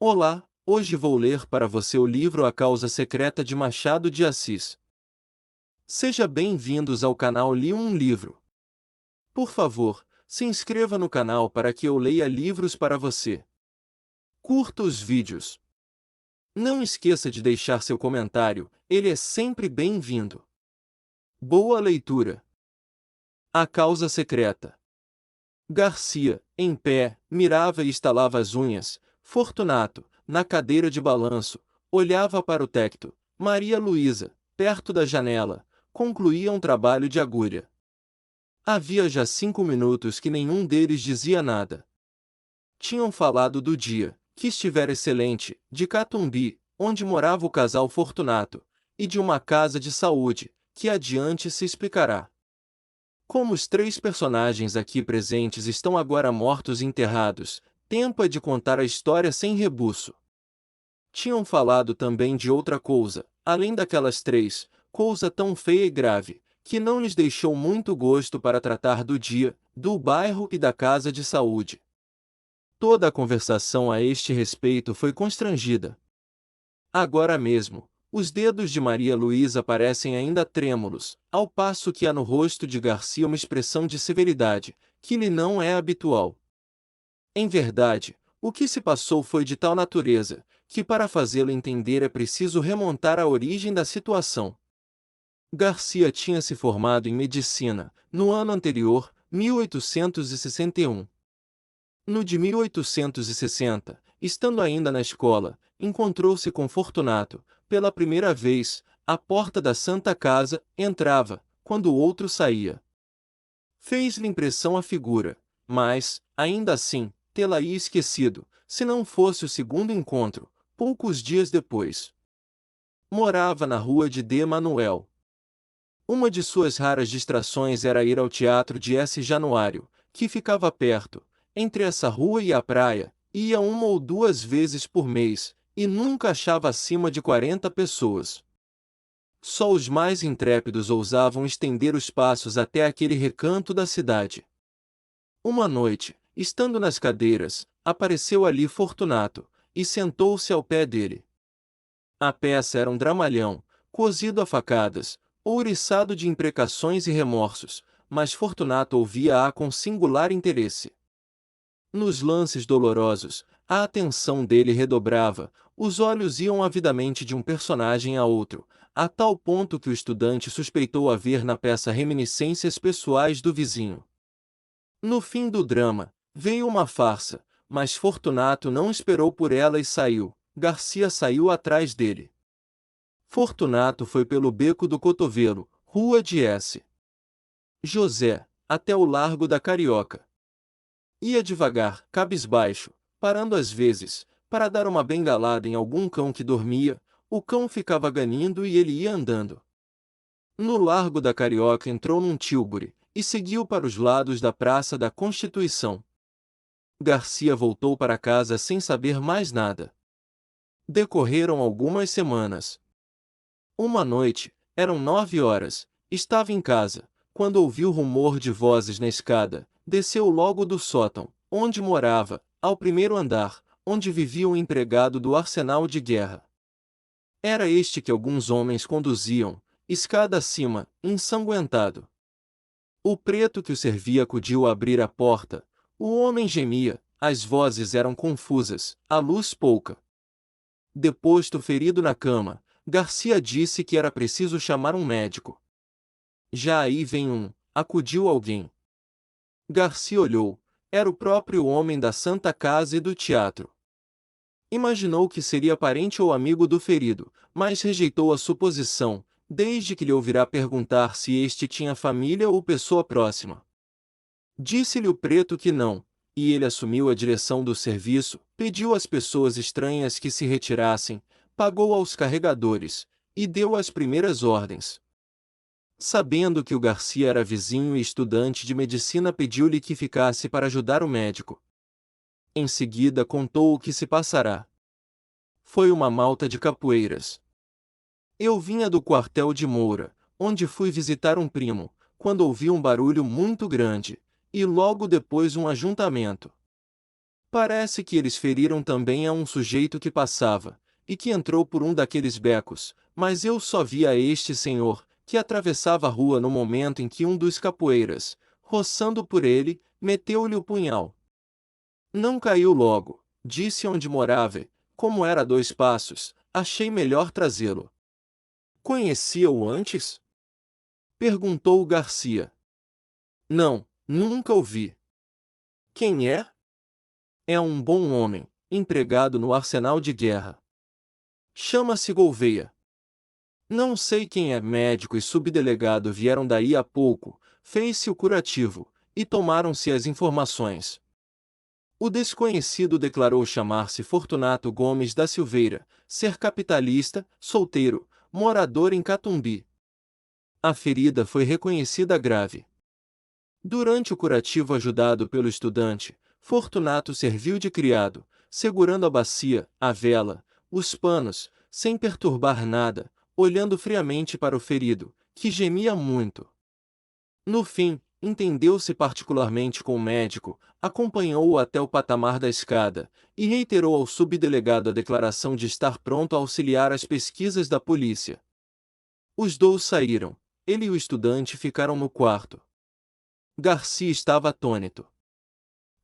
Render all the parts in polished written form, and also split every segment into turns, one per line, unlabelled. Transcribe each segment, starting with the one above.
Olá, hoje vou ler para você o livro A Causa Secreta de Machado de Assis. Seja bem-vindos ao canal Li um Livro. Por favor, se inscreva no canal para que eu leia livros para você. Curta os vídeos. Não esqueça de deixar seu comentário, ele é sempre bem-vindo. Boa leitura. A Causa Secreta. Garcia, em pé, mirava e estalava as unhas. Fortunato, na cadeira de balanço, olhava para o teto. Maria Luísa, perto da janela, concluía um trabalho de agulha. Havia já 5 minutos que nenhum deles dizia nada. Tinham falado do dia, que estivera excelente, de Catumbi, onde morava o casal Fortunato, e de uma casa de saúde, que adiante se explicará. Como os 3 personagens aqui presentes estão agora mortos e enterrados, tempo é de contar a história sem rebuço. Tinham falado também de outra coisa, além daquelas 3, coisa tão feia e grave, que não lhes deixou muito gosto para tratar do dia, do bairro e da casa de saúde. Toda a conversação a este respeito foi constrangida. Agora mesmo, os dedos de Maria Luísa parecem ainda trêmulos, ao passo que há no rosto de Garcia uma expressão de severidade, que lhe não é habitual. Em verdade, o que se passou foi de tal natureza, que para fazê-lo entender é preciso remontar à origem da situação. Garcia tinha se formado em medicina, no ano anterior, 1861. No de 1860, estando ainda na escola, encontrou-se com Fortunato, pela primeira vez, à porta da Santa Casa, entrava, quando o outro saía. Fez-lhe impressão a figura, mas, ainda assim, tê-la-ia esquecido, se não fosse o segundo encontro, poucos dias depois. Morava na rua de D. Manuel. Uma de suas raras distrações era ir ao teatro de S. Januário, que ficava perto, entre essa rua e a praia, ia 1 ou 2 vezes por mês, e nunca achava acima de 40 pessoas. Só os mais intrépidos ousavam estender os passos até aquele recanto da cidade. Uma noite, estando nas cadeiras, apareceu ali Fortunato, e sentou-se ao pé dele. A peça era um dramalhão, cozido a facadas, ouriçado de imprecações e remorsos, mas Fortunato ouvia-a com singular interesse. Nos lances dolorosos, a atenção dele redobrava, os olhos iam avidamente de um personagem a outro, a tal ponto que o estudante suspeitou haver na peça reminiscências pessoais do vizinho. No fim do drama, veio uma farsa, mas Fortunato não esperou por ela e saiu. Garcia saiu atrás dele. Fortunato foi pelo Beco do Cotovelo, Rua de S. José, até o Largo da Carioca. Ia devagar, cabisbaixo, parando às vezes, para dar uma bengalada em algum cão que dormia. O cão ficava ganindo e ele ia andando. No Largo da Carioca entrou num tílburi, e seguiu para os lados da Praça da Constituição. Garcia voltou para casa sem saber mais nada. Decorreram algumas semanas. Uma noite, eram 9 horas, estava em casa, quando ouviu rumor de vozes na escada, desceu logo do sótão, onde morava, ao primeiro andar, onde vivia um empregado do arsenal de guerra. Era este que alguns homens conduziam, escada acima, ensanguentado. O preto que o servia acudiu a abrir a porta. O homem gemia, as vozes eram confusas, a luz pouca. Deposto ferido na cama, Garcia disse que era preciso chamar um médico. Já aí vem um, acudiu alguém. Garcia olhou, era o próprio homem da Santa Casa e do teatro. Imaginou que seria parente ou amigo do ferido, mas rejeitou a suposição, desde que lhe ouvirá perguntar se este tinha família ou pessoa próxima. Disse-lhe o preto que não, e ele assumiu a direção do serviço, pediu às pessoas estranhas que se retirassem, pagou aos carregadores, e deu as primeiras ordens. Sabendo que o Garcia era vizinho e estudante de medicina, pediu-lhe que ficasse para ajudar o médico. Em seguida contou o que se passará. Foi uma malta de capoeiras. Eu vinha do quartel de Moura, onde fui visitar um primo, quando ouvi um barulho muito grande, e logo depois um ajuntamento. Parece que eles feriram também a um sujeito que passava, e que entrou por um daqueles becos, mas eu só vi a este senhor, que atravessava a rua no momento em que um dos capoeiras, roçando por ele, meteu-lhe o punhal. Não caiu logo, disse onde morava, como era a 2 passos, achei melhor trazê-lo. Conhecia-o antes? Perguntou Garcia. Não, nunca o vi. Quem é? É um bom homem, empregado no arsenal de guerra. Chama-se Gouveia. Não sei quem é, médico e subdelegado vieram daí há pouco, fez-se o curativo, e tomaram-se as informações. O desconhecido declarou chamar-se Fortunato Gomes da Silveira, ser capitalista, solteiro, morador em Catumbi. A ferida foi reconhecida grave. Durante o curativo ajudado pelo estudante, Fortunato serviu de criado, segurando a bacia, a vela, os panos, sem perturbar nada, olhando friamente para o ferido, que gemia muito. No fim, entendeu-se particularmente com o médico, acompanhou-o até o patamar da escada, e reiterou ao subdelegado a declaração de estar pronto a auxiliar as pesquisas da polícia. Os dois saíram, ele e o estudante ficaram no quarto. Garcia estava atônito.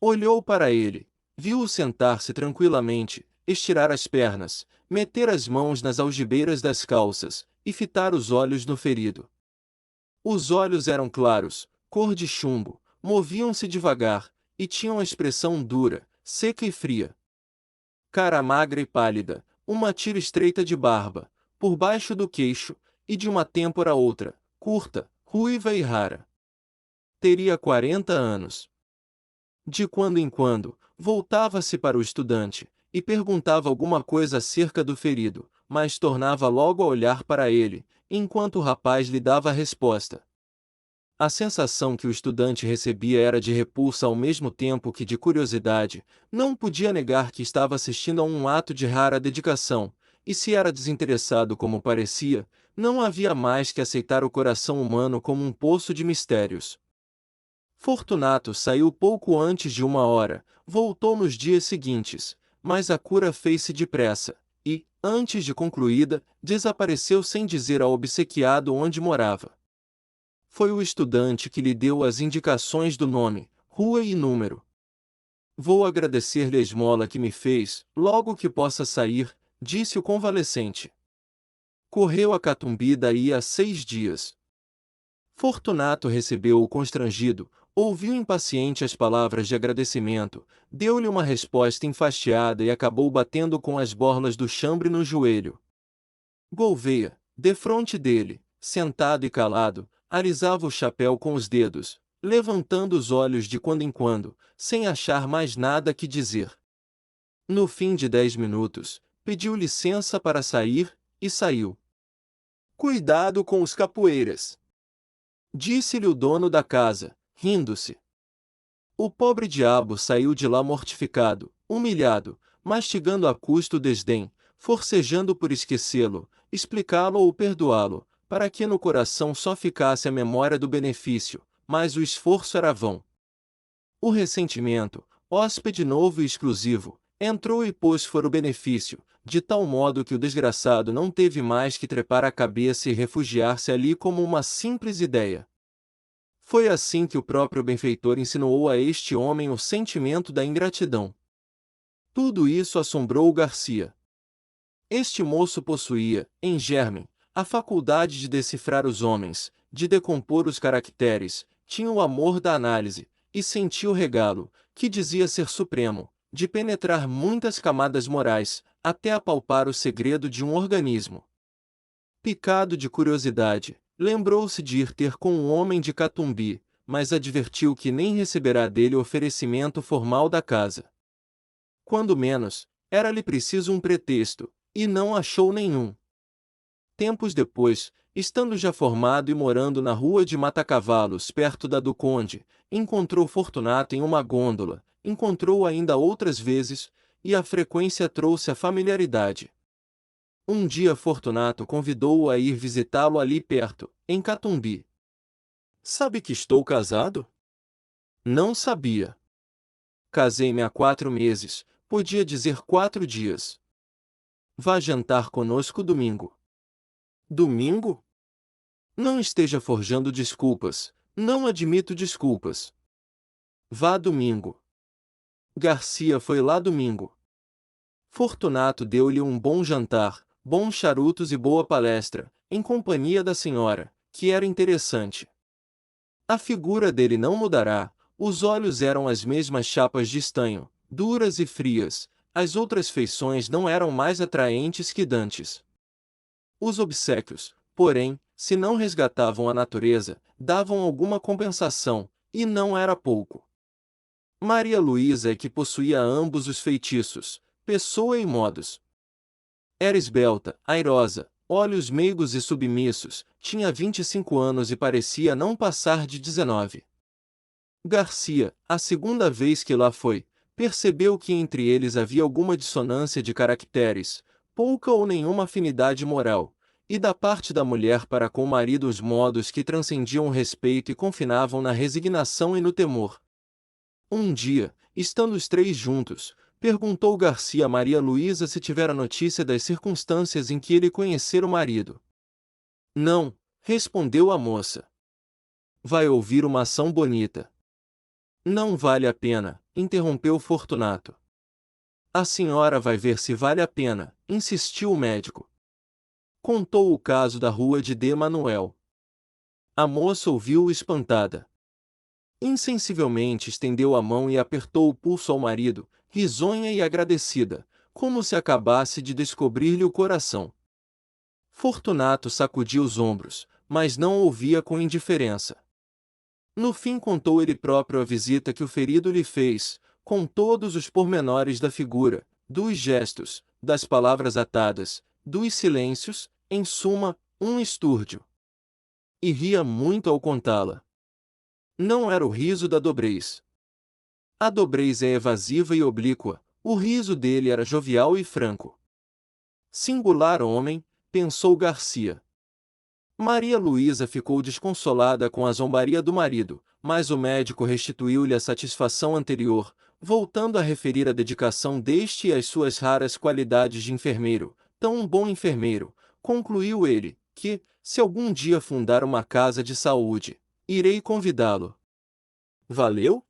Olhou para ele, viu-o sentar-se tranquilamente, estirar as pernas, meter as mãos nas algibeiras das calças, e fitar os olhos no ferido. Os olhos eram claros, cor de chumbo, moviam-se devagar, e tinham a expressão dura, seca e fria. Cara magra e pálida, uma tira estreita de barba, por baixo do queixo, e de uma têmpora outra, curta, ruiva e rara. Teria 40 anos. De quando em quando, voltava-se para o estudante, e perguntava alguma coisa acerca do ferido, mas tornava logo a olhar para ele, enquanto o rapaz lhe dava a resposta. A sensação que o estudante recebia era de repulsa ao mesmo tempo que de curiosidade, não podia negar que estava assistindo a um ato de rara dedicação, e se era desinteressado como parecia, não havia mais que aceitar o coração humano como um poço de mistérios. Fortunato saiu pouco antes de 1 hora, voltou nos dias seguintes, mas a cura fez-se depressa, e, antes de concluída, desapareceu sem dizer ao obsequiado onde morava. Foi o estudante que lhe deu as indicações do nome, rua e número. Vou agradecer-lhe a esmola que me fez, logo que possa sair, disse o convalescente. Correu a Catumbi daí a 6 dias. Fortunato recebeu-o constrangido, ouviu impaciente as palavras de agradecimento, deu-lhe uma resposta enfastiada e acabou batendo com as borlas do chambre no joelho. Gouveia, defronte dele, sentado e calado, alisava o chapéu com os dedos, levantando os olhos de quando em quando, sem achar mais nada que dizer. No fim de 10 minutos, pediu licença para sair, e saiu. Cuidado com os capoeiras! Disse-lhe o dono da casa, rindo-se. O pobre diabo saiu de lá mortificado, humilhado, mastigando a custo o desdém, forcejando por esquecê-lo, explicá-lo ou perdoá-lo, para que no coração só ficasse a memória do benefício, mas o esforço era vão. O ressentimento, hóspede novo e exclusivo, entrou e pôs fora o benefício, de tal modo que o desgraçado não teve mais que trepar a cabeça e refugiar-se ali como uma simples ideia. Foi assim que o próprio benfeitor ensinou a este homem o sentimento da ingratidão. Tudo isso assombrou o Garcia. Este moço possuía, em germe, a faculdade de decifrar os homens, de decompor os caracteres, tinha o amor da análise, e sentia o regalo, que dizia ser supremo, de penetrar muitas camadas morais, até apalpar o segredo de um organismo. Picado de curiosidade, lembrou-se de ir ter com um homem de Catumbi, mas advertiu que nem receberá dele o oferecimento formal da casa. Quando menos, era-lhe preciso um pretexto, e não achou nenhum. Tempos depois, estando já formado e morando na rua de Matacavalos perto da do Conde, encontrou Fortunato em uma gôndola, encontrou-o ainda outras vezes, e a frequência trouxe a familiaridade. Um dia Fortunato convidou-o a ir visitá-lo ali perto, em Catumbi. Sabe que estou casado? Não sabia. casei-me há 4 meses, podia dizer 4 dias. Vá jantar conosco domingo. Domingo? Não esteja forjando desculpas, não admito desculpas. Vá domingo. Garcia foi lá domingo. Fortunato deu-lhe um bom jantar, bons charutos e boa palestra, em companhia da senhora, que era interessante. A figura dele não mudará, os olhos eram as mesmas chapas de estanho, duras e frias, as outras feições não eram mais atraentes que dantes. Os obséquios, porém, se não resgatavam a natureza, davam alguma compensação, e não era pouco. Maria Luísa é que possuía ambos os feitiços, pessoa e modos. Era esbelta, airosa, olhos meigos e submissos, tinha 25 anos e parecia não passar de 19. Garcia, a segunda vez que lá foi, percebeu que entre eles havia alguma dissonância de caracteres, pouca ou nenhuma afinidade moral, e da parte da mulher para com o marido os modos que transcendiam o respeito e confinavam na resignação e no temor. Um dia, estando os 3 juntos, perguntou Garcia a Maria Luísa se tivera notícia das circunstâncias em que ele conhecera o marido. Não, respondeu a moça. Vai ouvir uma ação bonita. Não vale a pena, interrompeu Fortunato. A senhora vai ver se vale a pena, insistiu o médico. Contou o caso da rua de D. Manuel. A moça ouviu espantada. Insensivelmente estendeu a mão e apertou o pulso ao marido, risonha e agradecida, como se acabasse de descobrir-lhe o coração. Fortunato sacudiu os ombros, mas não ouvia com indiferença. No fim contou ele próprio a visita que o ferido lhe fez, com todos os pormenores da figura, dos gestos, das palavras atadas, dos silêncios, em suma, um estúrdio. E ria muito ao contá-la. Não era o riso da dobrez. A dobrez é evasiva e oblíqua, o riso dele era jovial e franco. Singular homem, pensou Garcia. Maria Luísa ficou desconsolada com a zombaria do marido, mas o médico restituiu-lhe a satisfação anterior, voltando a referir a dedicação deste e as suas raras qualidades de enfermeiro. Tão um bom enfermeiro, concluiu ele, que, se algum dia fundar uma casa de saúde, irei convidá-lo. Valeu?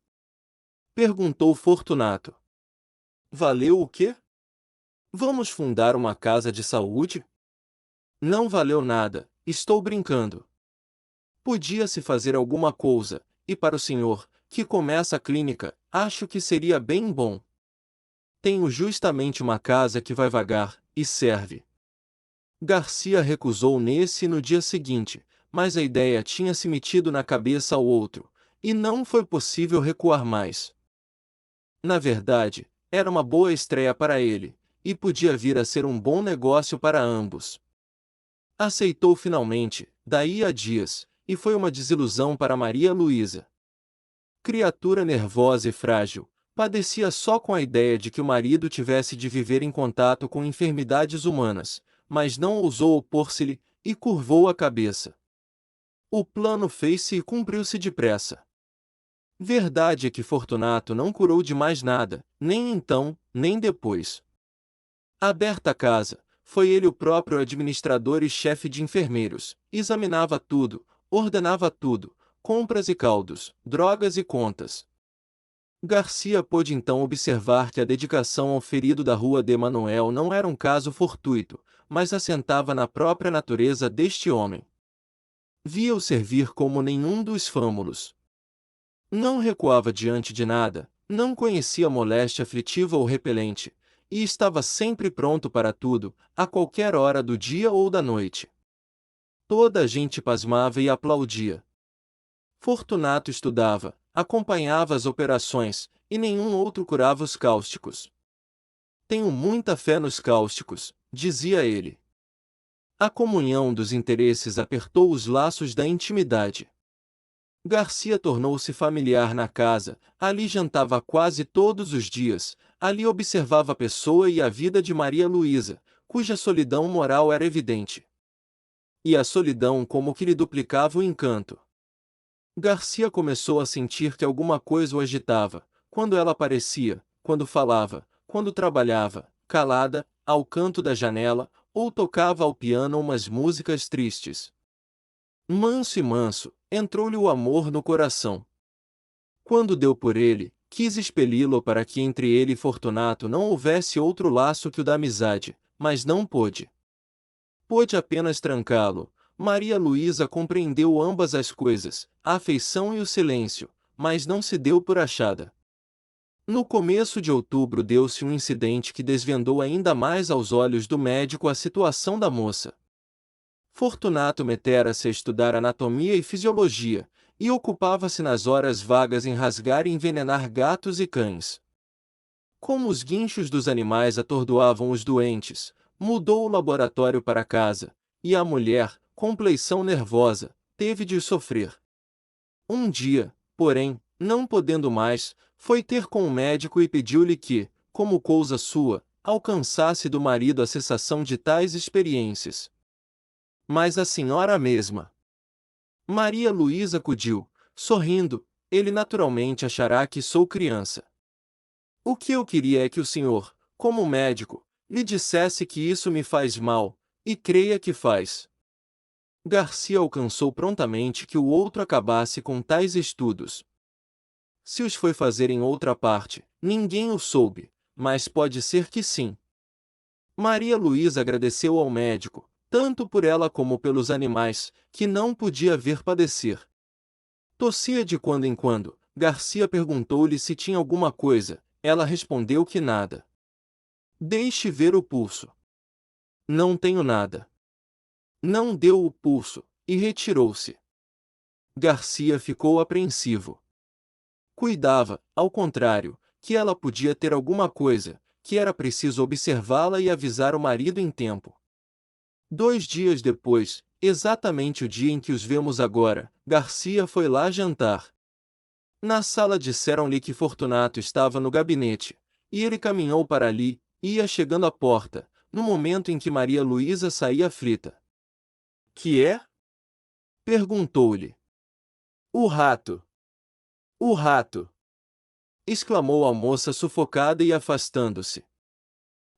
Perguntou Fortunato. Valeu o quê? Vamos fundar uma casa de saúde? Não valeu nada, estou brincando. Podia-se fazer alguma coisa, e para o senhor, que começa a clínica, acho que seria bem bom. Tenho justamente uma casa que vai vagar, e serve. Garcia recusou nesse e no dia seguinte, mas a ideia tinha se metido na cabeça ao outro, e não foi possível recuar mais. Na verdade, era uma boa estreia para ele, e podia vir a ser um bom negócio para ambos. Aceitou finalmente, daí a dias, e foi uma desilusão para Maria Luísa. Criatura nervosa e frágil, padecia só com a ideia de que o marido tivesse de viver em contato com enfermidades humanas, mas não ousou opor-se-lhe, e curvou a cabeça. O plano fez-se e cumpriu-se depressa. Verdade é que Fortunato não curou de mais nada, nem então, nem depois. Aberta a casa, foi ele o próprio administrador e chefe de enfermeiros, examinava tudo, ordenava tudo, compras e caldos, drogas e contas. Garcia pôde então observar que a dedicação ao ferido da rua de Manuel não era um caso fortuito, mas assentava na própria natureza deste homem. Via-o servir como nenhum dos fâmulos. Não recuava diante de nada, não conhecia moléstia aflitiva ou repelente, e estava sempre pronto para tudo, a qualquer hora do dia ou da noite. Toda a gente pasmava e aplaudia. Fortunato estudava, acompanhava as operações, e nenhum outro curava os cáusticos. Tenho muita fé nos cáusticos, dizia ele. A comunhão dos interesses apertou os laços da intimidade. Garcia tornou-se familiar na casa, ali jantava quase todos os dias, ali observava a pessoa e a vida de Maria Luísa, cuja solidão moral era evidente. E a solidão como que lhe duplicava o encanto. Garcia começou a sentir que alguma coisa o agitava, quando ela aparecia, quando falava, quando trabalhava, calada, ao canto da janela, ou tocava ao piano umas músicas tristes. Manso e manso, entrou-lhe o amor no coração. Quando deu por ele, quis expeli-lo para que entre ele e Fortunato não houvesse outro laço que o da amizade, mas não pôde. Pôde apenas trancá-lo. Maria Luísa compreendeu ambas as coisas, a afeição e o silêncio, mas não se deu por achada. No começo de outubro deu-se um incidente que desvendou ainda mais aos olhos do médico a situação da moça. Fortunato metera-se a estudar anatomia e fisiologia, e ocupava-se nas horas vagas em rasgar e envenenar gatos e cães. Como os guinchos dos animais atordoavam os doentes, mudou o laboratório para casa, e a mulher, compleição nervosa, teve de sofrer. Um dia, porém, não podendo mais, foi ter com o médico e pediu-lhe que, como coisa sua, alcançasse do marido a cessação de tais experiências. Mas a senhora mesma. Maria Luísa acudiu, sorrindo, ele naturalmente achará que sou criança. O que eu queria é que o senhor, como médico, lhe dissesse que isso me faz mal, e creia que faz. Garcia alcançou prontamente que o outro acabasse com tais estudos. Se os foi fazer em outra parte, ninguém o soube, mas pode ser que sim. Maria Luísa agradeceu ao médico, tanto por ela como pelos animais, que não podia ver padecer. Tossia de quando em quando. Garcia perguntou-lhe se tinha alguma coisa, ela respondeu que nada. Deixe ver o pulso. Não tenho nada. Não deu o pulso, e retirou-se. Garcia ficou apreensivo. Cuidava, ao contrário, que ela podia ter alguma coisa, que era preciso observá-la e avisar o marido em tempo. 2 dias depois, exatamente o dia em que os vemos agora, Garcia foi lá jantar. Na sala disseram-lhe que Fortunato estava no gabinete, e ele caminhou para ali, ia chegando à porta, no momento em que Maria Luísa saía aflita. Que é? Perguntou-lhe. O rato. O rato! Exclamou a moça sufocada e afastando-se.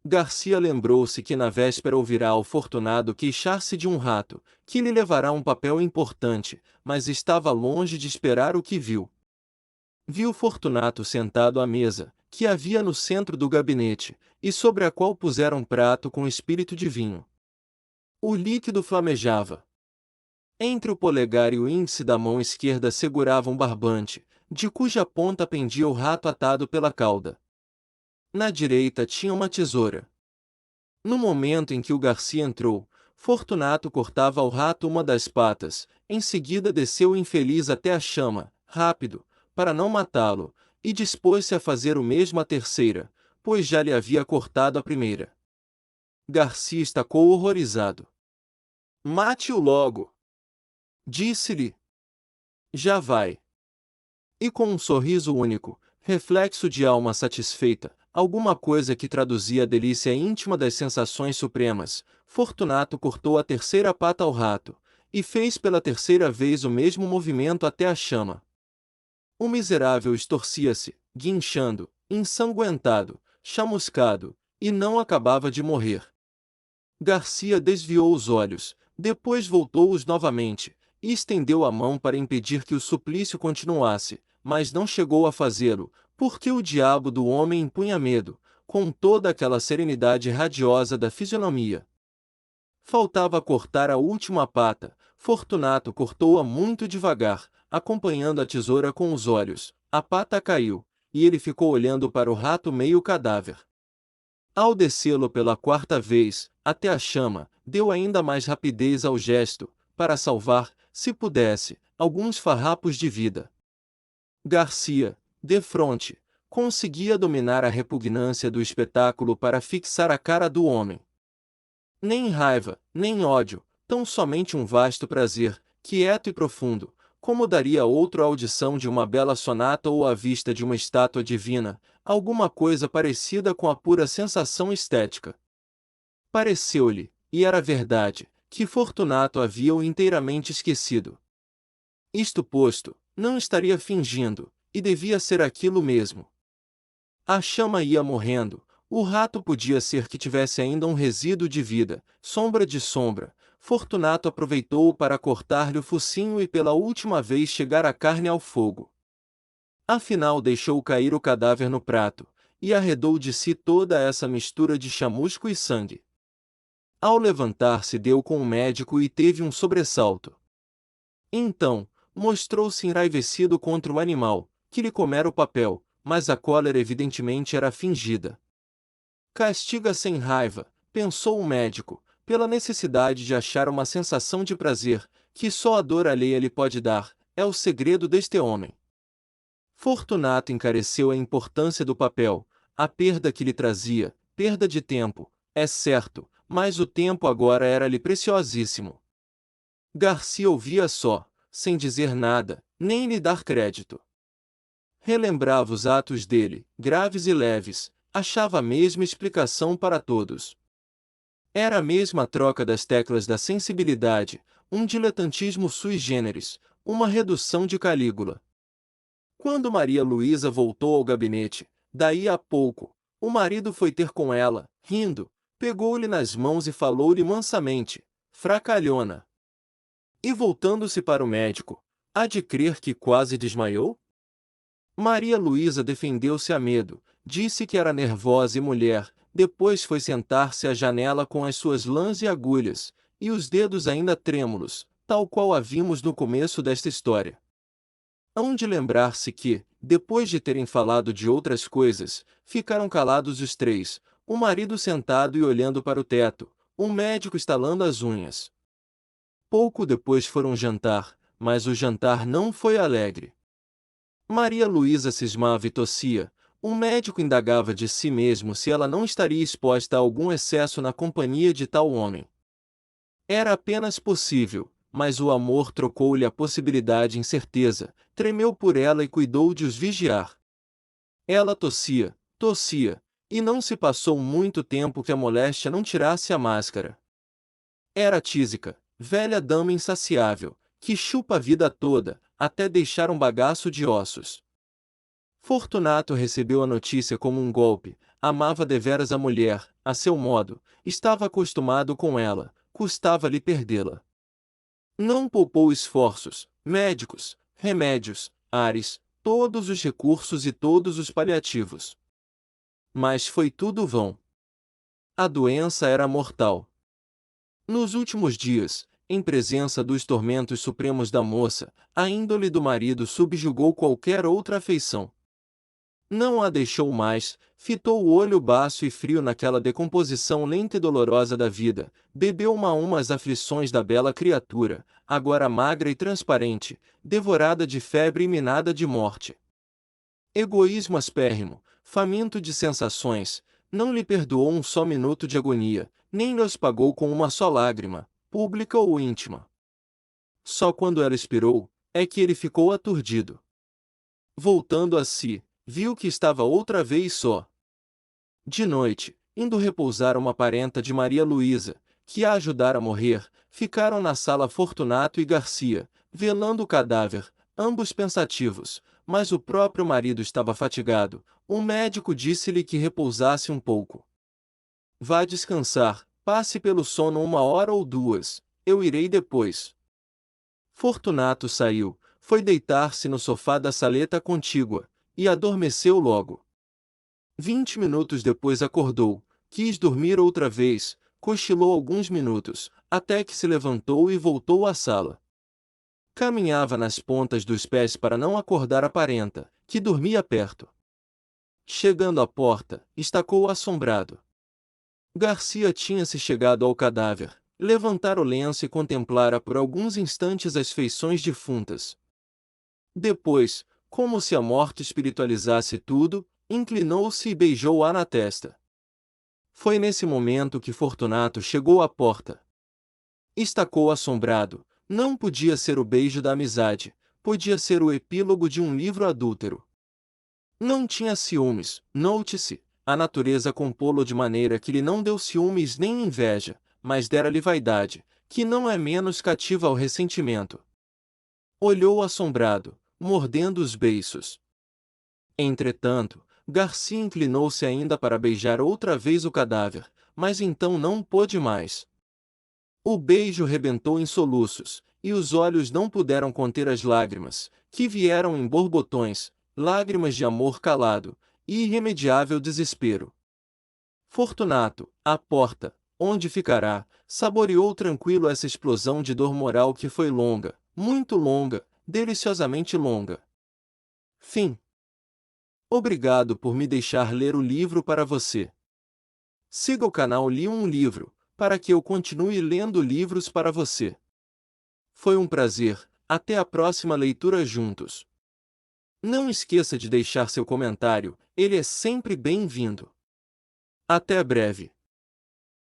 Garcia lembrou-se que na véspera ouvirá ao Fortunado queixar-se de um rato, que lhe levará um papel importante, mas estava longe de esperar o que viu. Viu Fortunato sentado à mesa, que havia no centro do gabinete, e sobre a qual puseram um prato com espírito de vinho. O líquido flamejava. Entre o polegar e o índice da mão esquerda segurava um barbante, de cuja ponta pendia o rato atado pela cauda. Na direita tinha uma tesoura. No momento em que o Garcia entrou, Fortunato cortava ao rato uma das patas, em seguida desceu o infeliz até a chama, rápido, para não matá-lo, e dispôs-se a fazer o mesmo à terceira, pois já lhe havia cortado a primeira. Garcia estacou horrorizado. Mate-o logo! Disse-lhe. Já vai. E com um sorriso único, reflexo de alma satisfeita, alguma coisa que traduzia a delícia íntima das sensações supremas, Fortunato cortou a terceira pata ao rato, e fez pela terceira vez o mesmo movimento até a chama. O miserável estorcia-se, guinchando, ensanguentado, chamuscado, e não acabava de morrer. Garcia desviou os olhos, depois voltou-os novamente, e estendeu a mão para impedir que o suplício continuasse, mas não chegou a fazê-lo, porque o diabo do homem impunha medo, com toda aquela serenidade radiosa da fisionomia. Faltava cortar a última pata. Fortunato cortou-a muito devagar, acompanhando a tesoura com os olhos. A pata caiu, e ele ficou olhando para o rato meio cadáver. Ao descê-lo pela 4ª vez, até a chama, deu ainda mais rapidez ao gesto, para salvar, se pudesse, alguns farrapos de vida. Garcia, defronte, conseguia dominar a repugnância do espetáculo para fixar a cara do homem. Nem raiva, nem ódio, tão somente um vasto prazer, quieto e profundo, como daria outro a audição de uma bela sonata ou a vista de uma estátua divina, alguma coisa parecida com a pura sensação estética. Pareceu-lhe, e era verdade, que Fortunato havia-o inteiramente esquecido. Isto posto, não estaria fingindo, e devia ser aquilo mesmo. A chama ia morrendo, o rato podia ser que tivesse ainda um resíduo de vida, sombra de sombra. Fortunato aproveitou para cortar-lhe o focinho e pela última vez chegar a carne ao fogo. Afinal deixou cair o cadáver no prato, e arredou de si toda essa mistura de chamusco e sangue. Ao levantar-se deu com o médico e teve um sobressalto. Então, mostrou-se enraivecido contra o animal, que lhe comera o papel, mas a cólera evidentemente era fingida. Castiga sem raiva, pensou o médico, pela necessidade de achar uma sensação de prazer, que só a dor alheia lhe pode dar, é o segredo deste homem. Fortunato encareceu a importância do papel, a perda que lhe trazia, perda de tempo, é certo, mas o tempo agora era-lhe preciosíssimo. Garcia ouvia só, sem dizer nada, nem lhe dar crédito. Relembrava os atos dele, graves e leves, achava a mesma explicação para todos. Era a mesma troca das teclas da sensibilidade, um diletantismo sui generis, uma redução de Calígula. Quando Maria Luísa voltou ao gabinete, daí a pouco, o marido foi ter com ela, rindo, pegou-lhe nas mãos e falou-lhe mansamente, fracalhona. E voltando-se para o médico, há de crer que quase desmaiou? Maria Luísa defendeu-se a medo, disse que era nervosa e mulher, depois foi sentar-se à janela com as suas lãs e agulhas, e os dedos ainda trêmulos, tal qual a vimos no começo desta história. Hão de lembrar-se que, depois de terem falado de outras coisas, ficaram calados os três, o marido sentado e olhando para o teto, o médico estalando as unhas. Pouco depois foram jantar, mas o jantar não foi alegre. Maria Luísa cismava e tossia, o médico indagava de si mesmo se ela não estaria exposta a algum excesso na companhia de tal homem. Era apenas possível, mas o amor trocou-lhe a possibilidade em certeza, tremeu por ela e cuidou de os vigiar. Ela tossia, tossia, e não se passou muito tempo que a moléstia não tirasse a máscara. Era tísica, velha dama insaciável, que chupa a vida toda, até deixar um bagaço de ossos. Fortunato recebeu a notícia como um golpe, amava deveras a mulher, a seu modo, estava acostumado com ela, custava-lhe perdê-la. Não poupou esforços, médicos, remédios, ares, todos os recursos e todos os paliativos. Mas foi tudo vão. A doença era mortal. Nos últimos dias, em presença dos tormentos supremos da moça, a índole do marido subjugou qualquer outra afeição. Não a deixou mais, fitou o olho baço e frio naquela decomposição lenta e dolorosa da vida, bebeu uma a uma as aflições da bela criatura, agora magra e transparente, devorada de febre e minada de morte. Egoísmo aspérrimo, faminto de sensações, não lhe perdoou um só minuto de agonia, nem lhe os pagou com uma só lágrima, pública ou íntima. Só quando ela expirou, é que ele ficou aturdido. Voltando a si, viu que estava outra vez só. De noite, indo repousar uma parenta de Maria Luísa, que a ajudara a morrer, ficaram na sala Fortunato e Garcia, velando o cadáver, ambos pensativos, mas o próprio marido estava fatigado. Um médico disse-lhe que repousasse um pouco. Vá descansar, passe pelo sono 1 hora ou 2, eu irei depois. Fortunato saiu, foi deitar-se no sofá da saleta contígua, e adormeceu logo. 20 minutos depois acordou, quis dormir outra vez, cochilou alguns minutos, até que se levantou e voltou à sala. Caminhava nas pontas dos pés para não acordar a parenta, que dormia perto. Chegando à porta, estacou assombrado. Garcia tinha-se chegado ao cadáver, levantara o lenço e contemplara por alguns instantes as feições defuntas. Depois, como se a morte espiritualizasse tudo, inclinou-se e beijou-a na testa. Foi nesse momento que Fortunato chegou à porta. Estacou assombrado, não podia ser o beijo da amizade, podia ser o epílogo de um livro adúltero. Não tinha ciúmes, note-se, a natureza compô-lo de maneira que lhe não deu ciúmes nem inveja, mas dera-lhe vaidade, que não é menos cativa ao ressentimento. Olhou assombrado, mordendo os beiços. Entretanto, Garcia inclinou-se ainda para beijar outra vez o cadáver, mas então não pôde mais. O beijo rebentou em soluços, e os olhos não puderam conter as lágrimas, que vieram em borbotões, lágrimas de amor calado, e irremediável desespero. Fortunato, à porta, onde ficará, saboreou tranquilo essa explosão de dor moral que foi longa, muito longa, deliciosamente longa. Fim. Obrigado por me deixar ler o livro para você. Siga o canal Li um Livro, para que eu continue lendo livros para você. Foi um prazer, até a próxima leitura juntos. Não esqueça de deixar seu comentário, ele é sempre bem-vindo. Até breve.